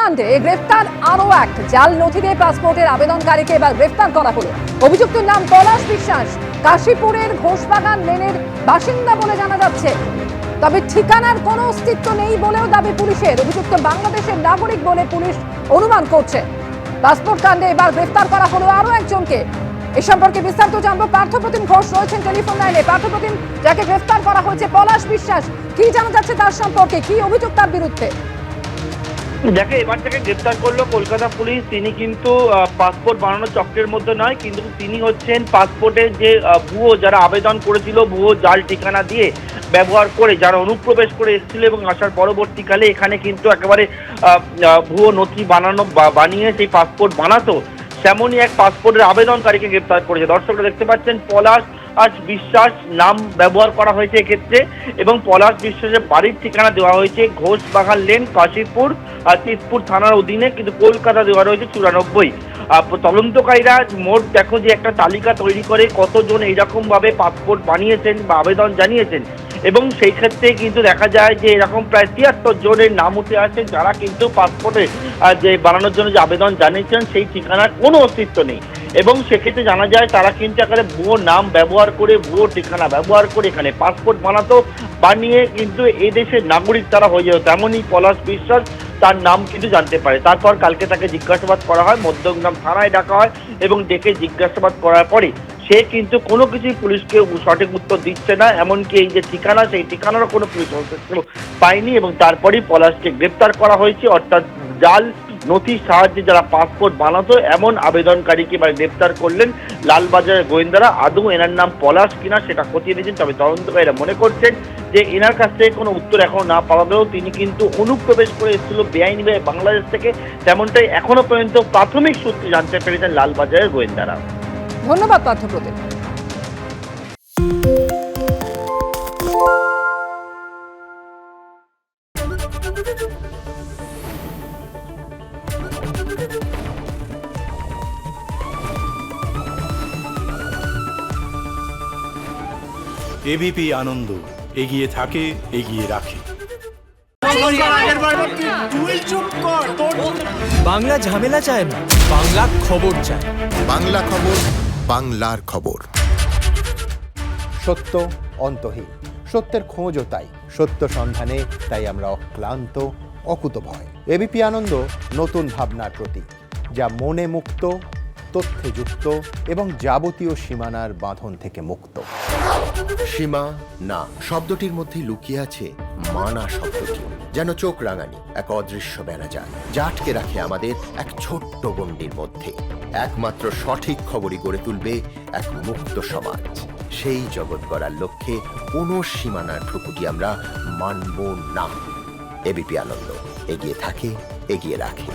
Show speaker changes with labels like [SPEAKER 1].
[SPEAKER 1] কাণ্ডে গ্রেফতার আরো এক জাল নথি দিয়ে পাসপোর্টের আবেদনকারীকে এবার গ্রেফতার করা হলো। অভিযুক্তের নাম পলাশ বিশ্বাস, কাশীপুরের ঘোষবাগান লেনের বাসিন্দা বলে জানা যাচ্ছে। তবে ঠিকানার কোনো অস্তিত্ব নেই বলেও দাবি পুলিশের। অভিযুক্ত বাংলাদেশের নাগরিক বলে পুলিশ অনুমান করছে। পাসপোর্ট কাণ্ডে এবার গ্রেফতার করা হলো আরো একজনকে। এ সম্পর্কে বিস্তারিত জানবো, পার্থপ্রতিম ঘোষ রয়েছেন টেলিফোন লাইনে। পার্থপ্রতিম, যাকে গ্রেফতার করা হয়েছে পলাশ বিশ্বাস, কি জানা যাচ্ছে তার সম্পর্কে, কি অভিযোগ তার বিরুদ্ধে?
[SPEAKER 2] যাকে এবার থেকে গ্রেফতার করলো কলকাতা পুলিশ, তিনি কিন্তু পাসপোর্ট বানানোর চক্রের মধ্যে নয়, কিন্তু তিনি হচ্ছেন পাসপোর্টের যে ভুয়ো যারা আবেদন করেছিল, ভুয়ো জাল ঠিকানা দিয়ে ব্যবহার করে যারা অনুপ্রবেশ করে এসেছিল এবং আসার পরবর্তীকালে এখানে কিন্তু একেবারে ভুয়ো নথি বানিয়ে সেই পাসপোর্ট বানাতো, তেমনই এক পাসপোর্টের আবেদনকারীকে গ্রেফতার করেছে। দর্শকরা দেখতে পাচ্ছেন পলাশ বিশ্বাস নাম ব্যবহার করা হয়েছে এক্ষেত্রে, এবং পলাশ বিশ্বাসের বাড়ির ঠিকানা দেওয়া হয়েছে ঘোষবাগান লেন, কাশীপুর তিসপুর থানার অধীনে, কিন্তু কলকাতা দেওয়া রয়েছে 94। তদন্তকারীরা মোট দেখো যে একটা তালিকা তৈরি করে কতজন এইরকম ভাবে পাসপোর্ট বানিয়েছেন বা আবেদন জানিয়েছেন, এবং সেই ক্ষেত্রে কিন্তু দেখা যায় যে এরকম প্রায় 73 জনের নাম উঠে আসে যারা কিন্তু পাসপোর্টে যে বানানোর জন্য যে আবেদন জানিয়েছেন সেই ঠিকানার কোনো অস্তিত্ব নেই। এবং সেক্ষেত্রে জানা যায় তারা কিন্তু এখানে ভুয়ো নাম ব্যবহার করে, ভুয়ো ঠিকানা ব্যবহার করে এখানে পাসপোর্ট বানাতো, বানিয়ে কিন্তু এই দেশের নাগরিক তারা হয়ে যেত। তেমনই পলাশ বিশ্বাস তার নাম কিন্তু জানতে পারে। তারপর কালকে তাকে জিজ্ঞাসাবাদ করা হয়, মধ্যমগ্রাম থানায় ডাকা হয়, এবং ডেকে জিজ্ঞাসাবাদ করার পরে সে কিন্তু কোনো কিছুই পুলিশকে সঠিক উত্তর দিচ্ছে না। এমনকি এই যে ঠিকানা, সেই ঠিকানারও কোনো পুলিশ পায়নি, এবং তারপরেই পলাশকে গ্রেপ্তার করা হয়েছে। অর্থাৎ জাল নথির সাহায্যে যারা পাসপোর্ট বানাতো এমন আবেদনকারীকে এবার গ্রেপ্তার করলেন লালবাজারের গোয়েন্দারা। আদৌ এনার নাম পলাশ কিনা সেটা খতিয়ে নিয়েছেন, তবে তদন্তকারীরা মনে করছেন যে এনার কাছ থেকে কোনো উত্তর এখনো না পাওয়া গেলেও তিনি কিন্তু অনুপ্রবেশ করে এসেছিল বেআইনিভাবে বাংলাদেশ থেকে, তেমনটাই এখনো পর্যন্ত প্রাথমিক সূত্রে জানতে পেরেছেন লালবাজারের গোয়েন্দারা।
[SPEAKER 1] ধন্যবাদ পার্থপ্রতিম।
[SPEAKER 3] এবিপি আনন্দ, এগিয়ে থাকে, এগিয়ে রাখে।
[SPEAKER 4] বাংলা ঝামেলা চায় না, বাংলা খবর চায়।
[SPEAKER 5] বাংলা খবর, বাংলার খবর।
[SPEAKER 6] সত্য অন্তহীন, সত্যের খোঁজও তাই, সত্য সন্ধানে তাই আমরা অক্লান্ত, অকুতভয়। এবিপি আনন্দ নতুন ভাবনার প্রতীক, যা মনে মুক্ত, তথ্যে যুক্ত এবং যাবতীয় সীমানার বাঁধন থেকে মুক্ত।
[SPEAKER 5] সীমা না শব্দটির মধ্যে লুকিয়ে আছে মানা শব্দটি, যেন চোখ রাঙানি এক অদৃশ্য বেড়াজাল, যা আটকে রাখে আমাদের এক ছোট্ট গণ্ডির মধ্যে। একমাত্র সঠিক খবরই গড়ে তুলবে এক মুক্ত সমাজ। সেই জগৎ গড়ার লক্ষ্যে কোনো সীমানার ঠুকুটি আমরা মানব না। এবিপি আনন্দ, এগিয়ে থাকে, এগিয়ে রাখে।